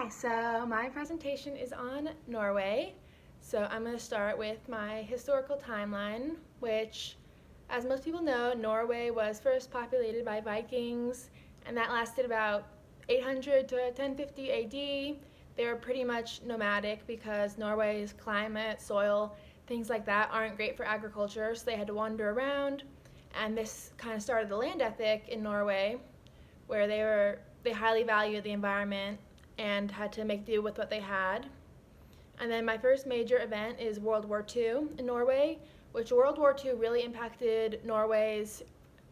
Hi, so my presentation is on Norway. So I'm going to start with my historical timeline, which, as most people know, Norway was first populated by Vikings, and that lasted about 800 to 1050 AD. They were pretty much nomadic because Norway's climate, soil, things like that aren't great for agriculture, so they had to wander around, and this kind of started the land ethic in Norway, where they highly valued the environment and had to make do with what they had. And then my first major event is World War II in Norway, which World War II really impacted Norway's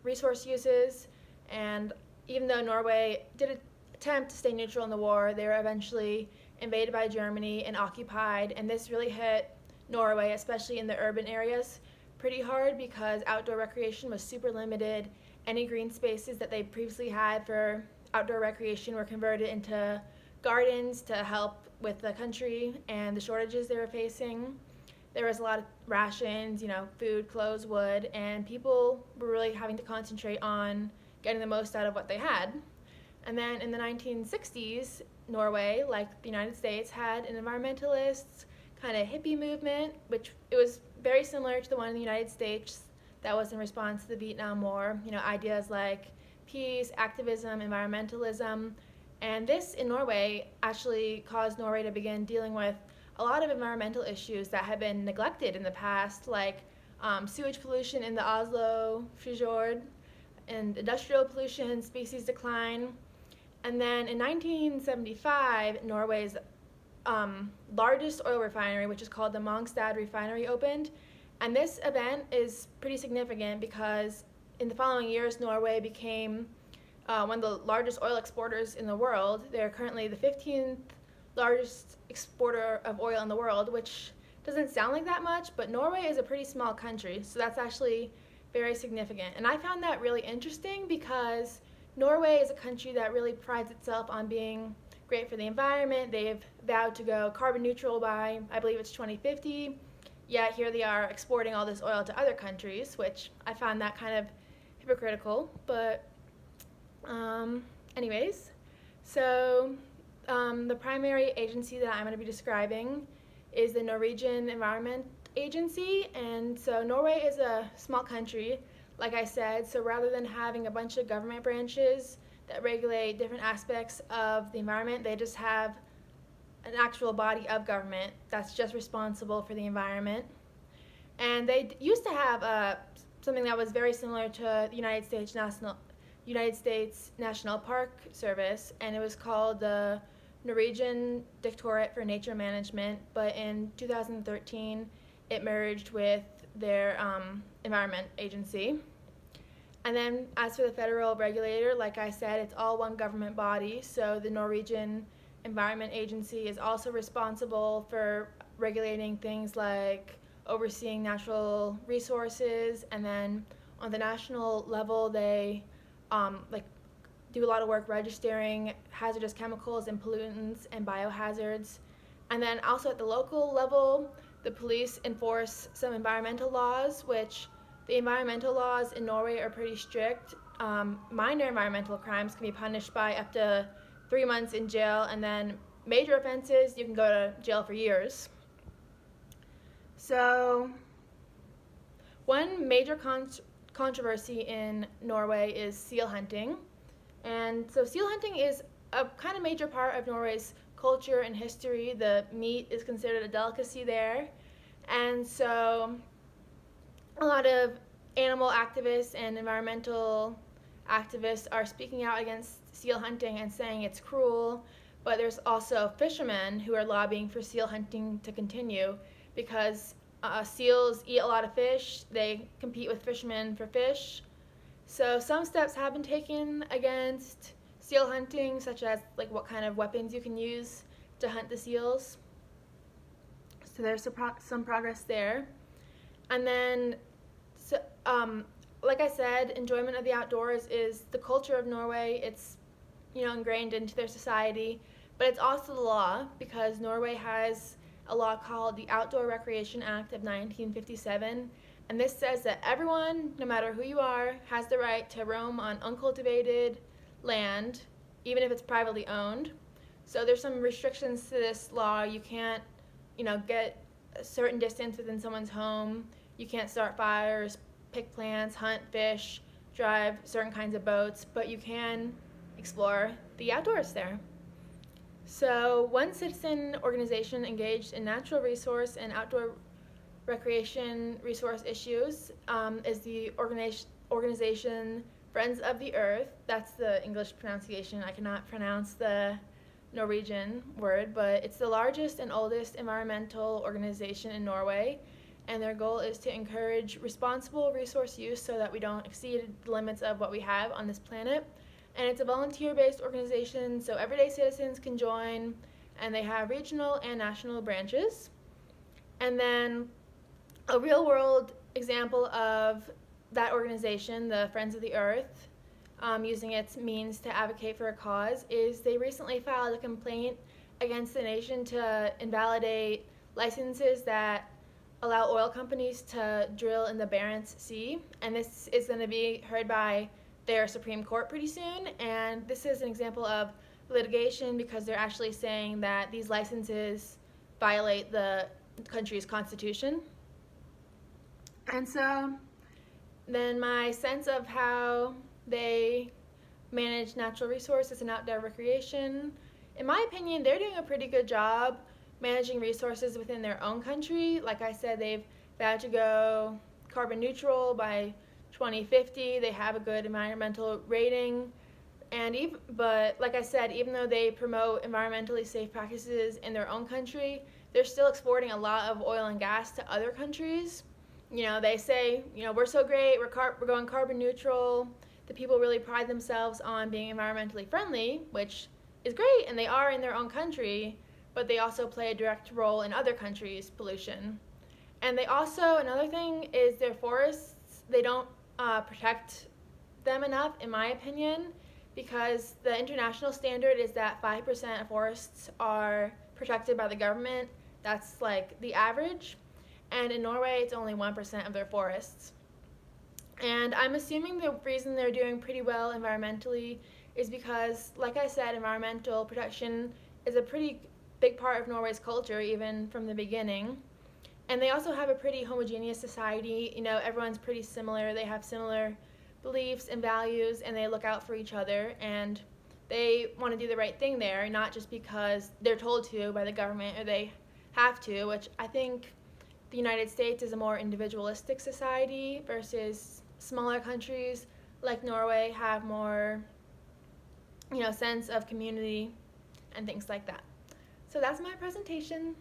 resource uses. And even though Norway did attempt to stay neutral in the war, they were eventually invaded by Germany and occupied. And this really hit Norway, especially in the urban areas, pretty hard because outdoor recreation was super limited. Any green spaces that they previously had for outdoor recreation were converted into gardens to help with the country and the shortages they were facing. There was a lot of rations, food, clothes, wood, and people were really having to concentrate on getting the most out of what they had. And then in the 1960s, Norway, like the United States, had an environmentalist kind of hippie movement, which it was very similar to the one in the United States that was in response to the Vietnam War. Ideas like peace, activism, environmentalism. And this in Norway actually caused Norway to begin dealing with a lot of environmental issues that had been neglected in the past, like sewage pollution in the Oslo fjord, and industrial pollution, species decline. And then in 1975, Norway's largest oil refinery, which is called the Mongstad refinery, opened. And this event is pretty significant because in the following years, Norway became one of the largest oil exporters in the world. They're currently the 15th largest exporter of oil in the world, which doesn't sound like that much, but Norway is a pretty small country, so that's actually very significant. And I found that really interesting because Norway is a country that really prides itself on being great for the environment. They've vowed to go carbon neutral by, I believe it's 2050, yet here they are exporting all this oil to other countries, which I found that kind of hypocritical, but anyways, so the primary agency that I'm going to be describing is the Norwegian Environment Agency. And so Norway is a small country, like I said, so rather than having a bunch of government branches that regulate different aspects of the environment, they just have an actual body of government that's just responsible for the environment. And they used to have something that was very similar to the United States National Park Service, and it was called the Norwegian Directorate for Nature Management, but in 2013 it merged with their Environment Agency. And then as for the federal regulator, like I said, it's all one government body, so the Norwegian Environment Agency is also responsible for regulating things like overseeing natural resources, and then on the national level they do a lot of work registering hazardous chemicals and pollutants and biohazards. And then also at the local level, the police enforce some environmental laws, which the environmental laws in Norway are pretty strict. Minor environmental crimes can be punished by up to 3 months in jail, and then major offenses, you can go to jail for years. So one major controversy in Norway is seal hunting. And so seal hunting is a kind of major part of Norway's culture and history. The meat is considered a delicacy there. And so a lot of animal activists and environmental activists are speaking out against seal hunting and saying it's cruel. But there's also fishermen who are lobbying for seal hunting to continue because seals eat a lot of fish. They compete with fishermen for fish. So some steps have been taken against seal hunting, such as what kind of weapons you can use to hunt the seals. So there's some progress there. And then, like I said, enjoyment of the outdoors is the culture of Norway. It's ingrained into their society, but it's also the law because Norway has a law called the Outdoor Recreation Act of 1957, and this says that everyone, no matter who you are, has the right to roam on uncultivated land, even if it's privately owned. So there's some restrictions to this law. You can't, get a certain distance within someone's home. You can't start fires, pick plants, hunt, fish, drive certain kinds of boats, but you can explore the outdoors there. So one citizen organization engaged in natural resource and outdoor recreation resource issues is the organization Friends of the Earth. That's the English pronunciation. I cannot pronounce the Norwegian word, but it's the largest and oldest environmental organization in Norway, and their goal is to encourage responsible resource use so that we don't exceed the limits of what we have on this planet. And it's a volunteer-based organization, so everyday citizens can join, and they have regional and national branches. And then a real-world example of that organization, the Friends of the Earth, using its means to advocate for a cause, is they recently filed a complaint against the nation to invalidate licenses that allow oil companies to drill in the Barents Sea. And this is going to be heard by their Supreme Court pretty soon. And this is an example of litigation because they're actually saying that these licenses violate the country's constitution. And so then my sense of how they manage natural resources and outdoor recreation, in my opinion, they're doing a pretty good job managing resources within their own country. Like I said, they've vowed to go carbon neutral by 2050. They have a good environmental rating. But like I said, even though they promote environmentally safe practices in their own country, they're still exporting a lot of oil and gas to other countries. They say, we're so great, we're going carbon neutral. The people really pride themselves on being environmentally friendly, which is great, and they are in their own country, but they also play a direct role in other countries' pollution. And they also, another thing is their forests, they don't protect them enough, in my opinion, because the international standard is that 5% of forests are protected by the government. That's like the average. And in Norway, it's only 1% of their forests. And I'm assuming the reason they're doing pretty well environmentally is because, like I said, environmental protection is a pretty big part of Norway's culture, even from the beginning. And they also have a pretty homogeneous society. Everyone's pretty similar. They have similar beliefs and values, and they look out for each other. And they want to do the right thing there, not just because they're told to by the government or they have to, which I think the United States is a more individualistic society versus smaller countries like Norway have more, sense of community and things like that. So that's my presentation.